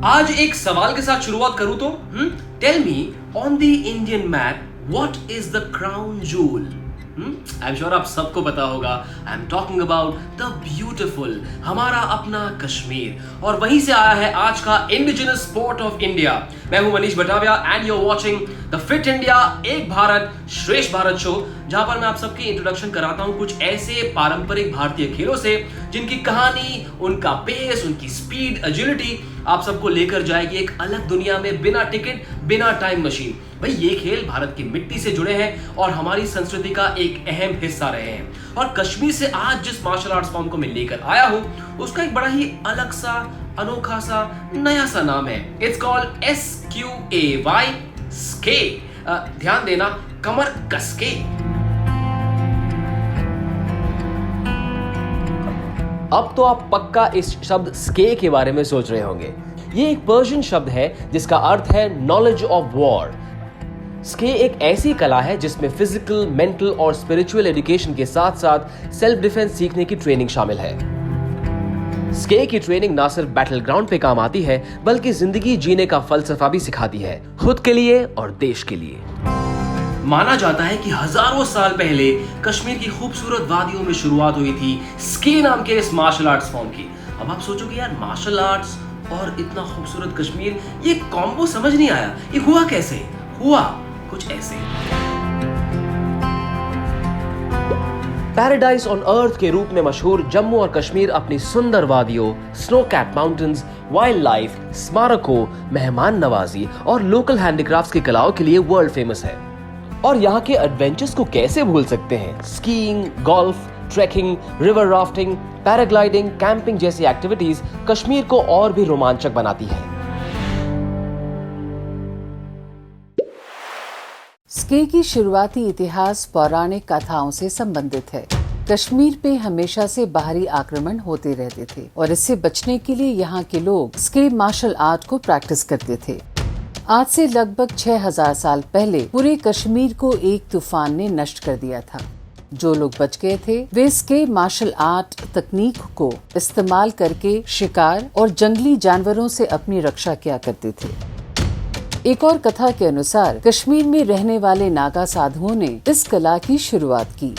आज एक सवाल के साथ शुरुआत करूं तो tell me on the Indian map what is the crown jewel. I am sure आप सबको पता होगा। I am talking about the beautiful हमारा अपना कश्मीर, और वहीं से आया है आज का इंडिजिनस स्पोर्ट ऑफ इंडिया। मैं हूं Manish Batavia and you are watching the Fit India Ek Bharat श्रेष्ठ भारत शो, जहां पर मैं आप सबकी इंट्रोडक्शन कराता हूं कुछ ऐसे पारंपरिक भारतीय खेलों से जिनकी कहानी, उनका पेस, उनकी स्पीड, एजिलिटी आप सबको लेकर जाएगी एक अलग दुनिया में, बिना टिकट, बिना टाइम मशीन। भाई ये खेल भारत की मिट्टी से जुड़े हैं और हमारी संस्कृति का एक अहम हिस्सा रहे हैं। और कश्मीर से आज जिस मार्शल आर्ट्स फॉर्म को मैं लेकर आया हूं उसका एक बड़ा ही अलग सा, अनोखा सा, नया सा नाम है। It's called SQAY, स्के। ध्यान देना, कमर कसके। अब तो आप पक्का इस शब्द स्के के बारे में सोच रहे होंगे। ये एक पर्शियन शब्द है जिसका अर्थ है नॉलेज ऑफ वॉर। स्के एक ऐसी कला है जिसमें फिजिकल, मेंटल और स्पिरिचुअल एजुकेशन के साथ साथ सेल्फ डिफेंस सीखने की ट्रेनिंग शामिल है। स्के की ट्रेनिंग ना सिर्फ बैटल ग्राउंड पे काम आती है बल्कि जिंदगी जीने का फलसफा भी सिखाती है, खुद के लिए और देश के लिए। माना जाता है कि हजारों साल पहले कश्मीर की खूबसूरत वादियों में शुरुआत हुई थी स्के नाम के इस मार्शल आर्ट्स फॉर्म की। अब आप सोचोगे यार, मार्शल आर्ट्स और इतना खूबसूरत कश्मीर, ये कॉम्बो समझ नहीं आया। ये हुआ कैसे? हुआ कुछ ऐसे। पैराडाइज ऑन अर्थ के रूप में मशहूर जम्मू और कश्मीर अपनी सुंदर वादियों, snow cap mountains, wild life, स्मारकों, मेहमान नवाजी और लोकल हैंडीक्राफ्ट्स की कलाओं के लिए वर्ल्ड फेमस है। और यहाँ के एडवेंचर्स को कैसे भूल सकते हैं? Skiing, golf, trekking, river rafting, paragliding, camping जैसी एक्टिविटीज कश्मीर को और भी रोमांचक बनाती है। स्के की शुरुआती इतिहास पौराणिक कथाओं से संबंधित है। कश्मीर पे हमेशा से बाहरी आक्रमण होते रहते थे और इससे बचने के लिए यहाँ के लोग स्के मार्शल आर्ट को प्रैक्टिस करते थे। आज से लगभग 6000 साल पहले पूरे कश्मीर को एक तूफान ने नष्ट कर दिया था। जो लोग बच गए थे वे स्के मार्शल आर्ट तकनीक को इस्तेमाल करके शिकार और जंगली जानवरों से अपनी रक्षा किया करते थे। एक और कथा के अनुसार कश्मीर में रहने वाले नागा साधुओं ने इस कला की शुरुआत की।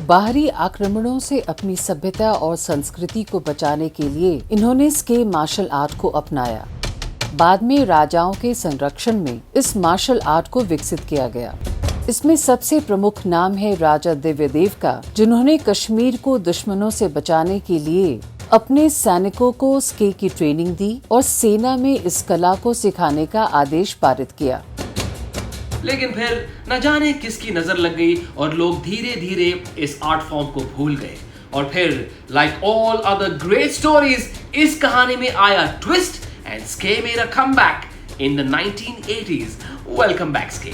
बाहरी आक्रमणों से अपनी सभ्यता और संस्कृति को बचाने के लिए इन्होंने स्के मार्शल आर्ट को अपनाया। बाद में राजाओं के संरक्षण में इस मार्शल आर्ट को विकसित किया गया। इसमें सबसे प्रमुख नाम है राजा दिव्यदेव का, जिन्होंने कश्मीर को दुश्मनों से बचाने के लिए अपने सैनिकों को स्के की ट्रेनिंग दी और सेना में इस कला को सिखाने का आदेश पारित किया। लेकिन फिर न जाने किसकी नजर लग गई और लोग धीरे धीरे इस आर्ट फॉर्म को भूल गए। और फिर like all other great stories, इस कहानी में आया twist and Ske made a comeback in the 1980s. Welcome back, Ske.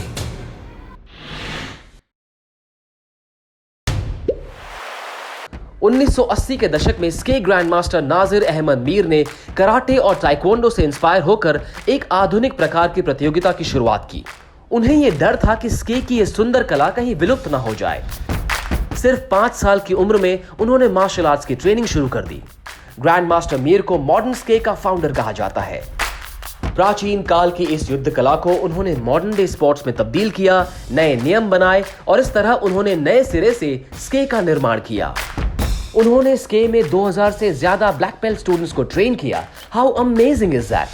(1980) के दशक में स्के ग्रैंड मास्टर नाजिर अहमद मीर ने कराटे और ताइक्वांडो से इंस्पायर होकर एक आधुनिक प्रकार की प्रतियोगिता की शुरुआत की। उन्हें यह डर था कि स्के की यह सुंदर कला कहीं विलुप्त न हो जाए। सिर्फ 5 साल की उम्र में उन्होंने मार्शल आर्ट्स की ट्रेनिंग शुरू कर दी। ग्रैंड मास्टर मीर को मॉडर्न स्के का फाउंडर कहा जाता है। प्राचीन काल की इस युद्ध कला को उन्होंने मॉडर्न डे स्पोर्ट्स में तब्दील किया, नए नियम बनाए और इस तरह उन्होंने नए सिरे से स्के का निर्माण किया। उन्होंने स्के में 2000 से ज्यादा ब्लैक बेल्ट स्टूडेंट्स को ट्रेन किया। How amazing is that?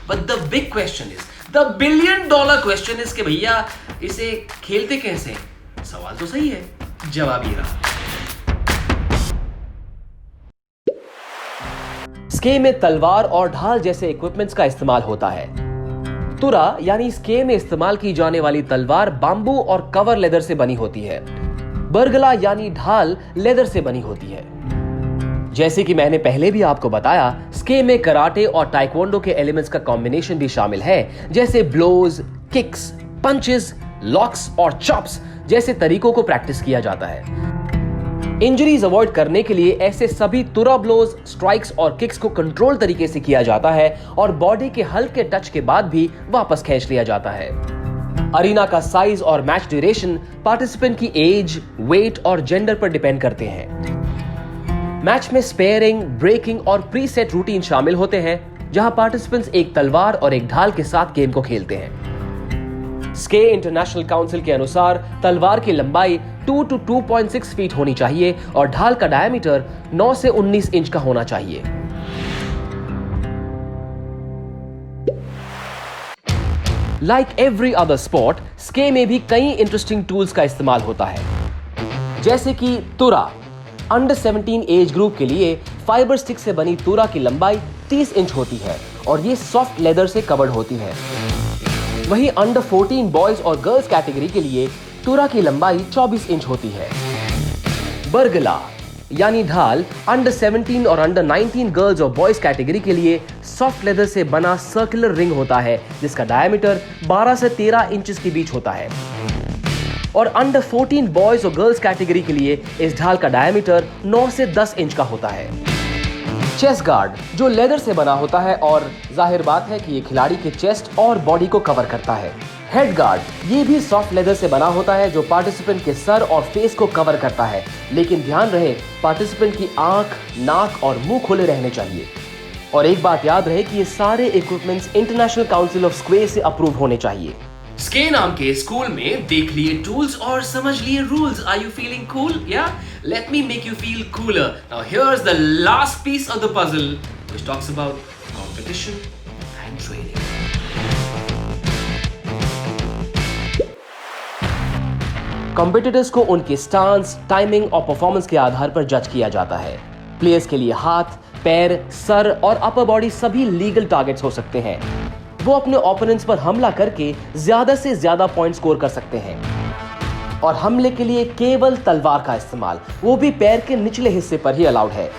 But the big question is, the $1 billion question is कि भैया इसे खेलते कैसे? सवाल तो सही है, जवाब ये रहा। स्के में तलवार और ढाल जैसे इक्विपमेंट्स का इस्तेमाल होता है। तुरा यानी स्के में इस्तेमाल की जाने वाली तलवार बांबू और कवर लेदर से बनी होती है। बरगला यानी ढाल लेदर से बनी होती है। जैसे कि मैंने पहले भी आपको बताया, स्के में कराटे और ताइक्वांडो के एलिमेंट्स का कॉम्बिनेशन भी शामिल है, जैसे ब्लोज, किक्स, पंचेस, लॉक्स और चॉप्स जैसे तरीकों को प्रैक्टिस किया जाता है। इंजरीज अवॉइड करने के लिए ऐसे सभी तुरा ब्लोज, स्ट्राइक्स और किक्स को कंट्रोल तरीके से किया जाता है और बॉडी के हल्के टच के बाद भी वापस खींच लिया जाता है। अरीना का साइज और मैच ड्यूरेशन पार्टिसिपेंट की एज, वेट और जेंडर पर डिपेंड करते हैं। मैच में स्पेयरिंग, ब्रेकिंग और प्री सेट रूटीन शामिल होते हैं। जहां पार्टिसिपेंट्स एक तलवार और एक ढाल के साथ गेम को खेलते हैं। स्के इंटरनेशनल काउंसिल के अनुसार तलवार की लंबाई 2 to 2.6 फीट होनी चाहिए और ढाल का डायमीटर 9 से 19 इंच का होना चाहिए। लाइक एवरी अदर स्पोर्ट, स्के में भी कई इंटरेस्टिंग टूल्स का इस्तेमाल होता है, जैसे कि तुरा। अंडर 17 एज ग्रुप के लिए फाइबर स्टिक से बनी तुरा की लंबाई 30 इंच होती है और ये सॉफ्ट लेदर से कवर्ड होती है। वहीं अंडर 14 बॉयज और गर्ल्स कैटेगरी के लिए तुरा की लंबाई 24 इंच होती है। बरगला यानी ढाल अंडर 17 और अंडर 19 गर्ल्स और बॉयज कैटेगरी के लिए सॉफ्ट लेदर से बना सर्कुलर रिंग होता है, जिसका डायमीटर 12 से 13 इंचेस के बीच होता है। और अंडर 14 बॉयज और गर्ल्स कैटेगरी के लिए इस ढाल का डायमीटर 9 से 10 इंच का होता है। चेस्ट गार्ड जो लेदर से बना होता है और जाहिर बात है कि ये खिलाड़ी के चेस्ट और बॉडी को कवर करता है। हेड गार्ड ये भी सॉफ्ट लेदर से बना होता है जो पार्टिसिपेंट के सर और फेस को कवर करता है, लेकिन ध्यान रहे पार्टिसिपेंट की आंख, नाक और मुंह खुले रहने चाहिए। और एक बात याद रहे कि ये सारे equipments international council of Sqay से अप्रूव होने चाहिए। स्के नाम के स्कूल में देख लिए टूल्स और समझ लिए rules. Are you feeling cool? या let me make you feel cooler. Now here's the last piece of the puzzle which talks about competition and training. Competitors को उनके स्टांस, टाइमिंग और परफॉर्मेंस के आधार पर जज किया जाता है। प्लेयर्स के लिए हाथ, पैर, सर और अपर बॉडी सभी लीगल टारगेट्स हो सकते हैं। वो अपने ओपोनेंट्स पर हमला करके ज्यादा से ज्यादा पॉइंट स्कोर कर सकते हैं। और हमले के लिए केवल तलवार का इस्तेमाल, वो भी पैर के निचले हिस्से पर ही अलाउड है।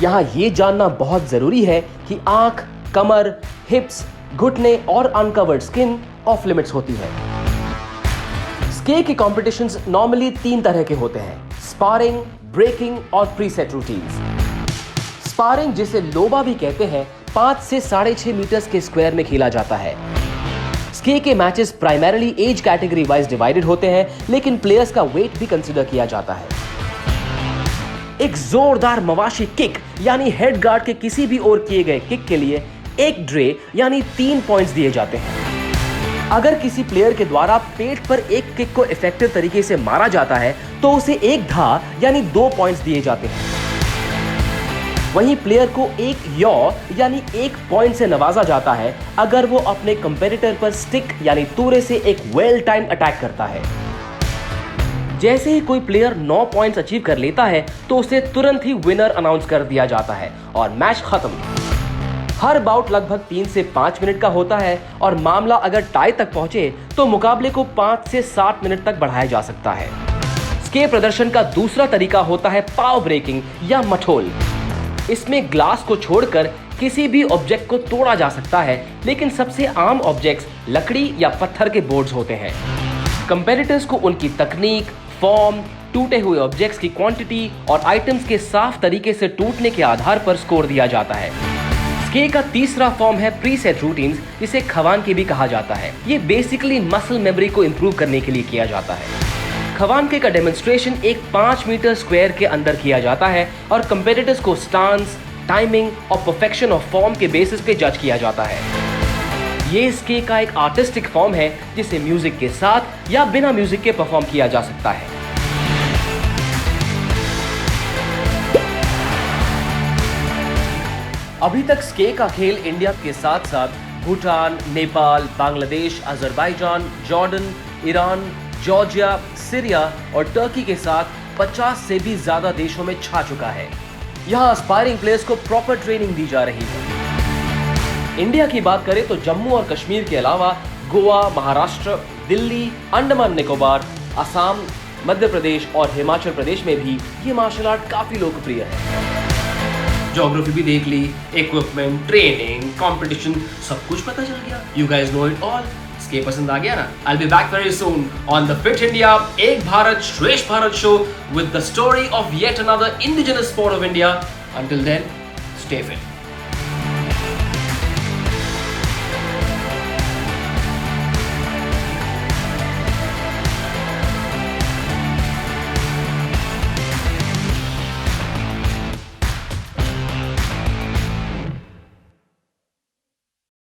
यहाँ ये जानना बहुत जरूरी है कि आंख, कमर, हिप्स, घुटने और अनकवर्ड स्किन ऑफ लिमिट्स होती है। स्के के कॉम्पिटिशंस नॉर्मली 3 तरह के होते हैं: स्पारिंग, ब्रेकिंग और प्रीसेट रूटीन्स। स्पारिंग, जिसे लोबा भी कहते हैं, 5 से 6.5 मीटर्स के स्क्वायर में खेला जाता है। स्के के matches primarily age category wise divided होते हैं, लेकिन प्लेयर्स का वेट भी कंसीडर किया जाता है। एक जोरदार मवाशी किक यानी हेड गार्ड के किसी भी ओर किए गए किक के लिए एक ड्रे यानी 3 पॉइंट्स दिए जाते हैं। अगर किसी प्लेयर के द्वारा पेट पर एक किक को इफेक्टिव तरीके से मारा जाता है तो उसे एक धा यानी 2 पॉइंट्स दिए जाते हैं। वहीं प्लेयर को एक यॉ यानी 1 पॉइंट से नवाजा जाता है अगर वो अपने कंपेटिटर पर स्टिक यानी तूरे से एक वेल टाइम अटैक करता है। जैसे ही कोई प्लेयर 9 पॉइंट्स अचीव कर लेता है तो उसे तुरंत ही विनर अनाउंस कर दिया जाता है और मैच खत्म। हर बाउट लगभग 3 से 5 मिनट का होता है और मामला अगर टाई तक पहुंचे तो मुकाबले को 5 से 7 मिनट तक बढ़ाया जा सकता है। स्के प्रदर्शन का दूसरा तरीका होता है पाव ब्रेकिंग या मठोल। इसमें ग्लास को छोड़कर किसी भी ऑब्जेक्ट को तोड़ा जा सकता है, लेकिन सबसे आम ऑब्जेक्ट्स लकड़ी या पत्थर के बोर्ड्स होते हैं। कंपेटिटर्स को उनकी तकनीक, फॉर्म, टूटे हुए ऑब्जेक्ट्स की क्वांटिटी और आइटम्स के साफ तरीके से टूटने के आधार पर स्कोर दिया जाता है। स्के का तीसरा फॉर्म है प्रीसेट रूटीन्स, जिसे खवानके भी कहा जाता है। ये बेसिकली मसल मेमोरी को इंप्रूव करने के लिए किया जाता है। खवानके का डेमोन्स्ट्रेशन एक 5 मीटर स्क्वायर के अंदर किया जाता है और कंपेटिटर्स को स्टांस, टाइमिंग और परफेक्शन ऑफ फॉर्म के बेसिस पे जज किया जाता है। ये स्के का एक आर्टिस्टिक फॉर्म है जिसे म्यूजिक के साथ या बिना म्यूजिक के परफॉर्म किया जा सकता है। अभी तक स्के का खेल इंडिया के साथ साथ Bhutan, Nepal, Bangladesh, Azerbaijan, Jordan, Iran, Georgia, Syria और टर्की के साथ 50 से भी ज्यादा देशों में छा चुका है। यहाँ एस्पायरिंग प्लेयर्स को प्रॉपर ट्रेनिंग दी जा रही है। इंडिया की बात करें तो जम्मू और कश्मीर के अलावा गोवा, महाराष्ट्र, दिल्ली, अंडमान निकोबार, असम, मध्य प्रदेश और हिमाचल प्रदेश में भी ये मार्शल आर्ट काफी लोकप्रिय है। ज्योग्राफी भी देख ली, इक्विपमेंट, ट्रेनिंग, कंपटीशन, सब कुछ पता चल गया। You guys know it all. स्के पसंद आ गया ना? I'll be back very soon on the Fit India एक भारत श्रेष्ठ Bharat show with the story of yet another indigenous sport of India. Until then, stay fit.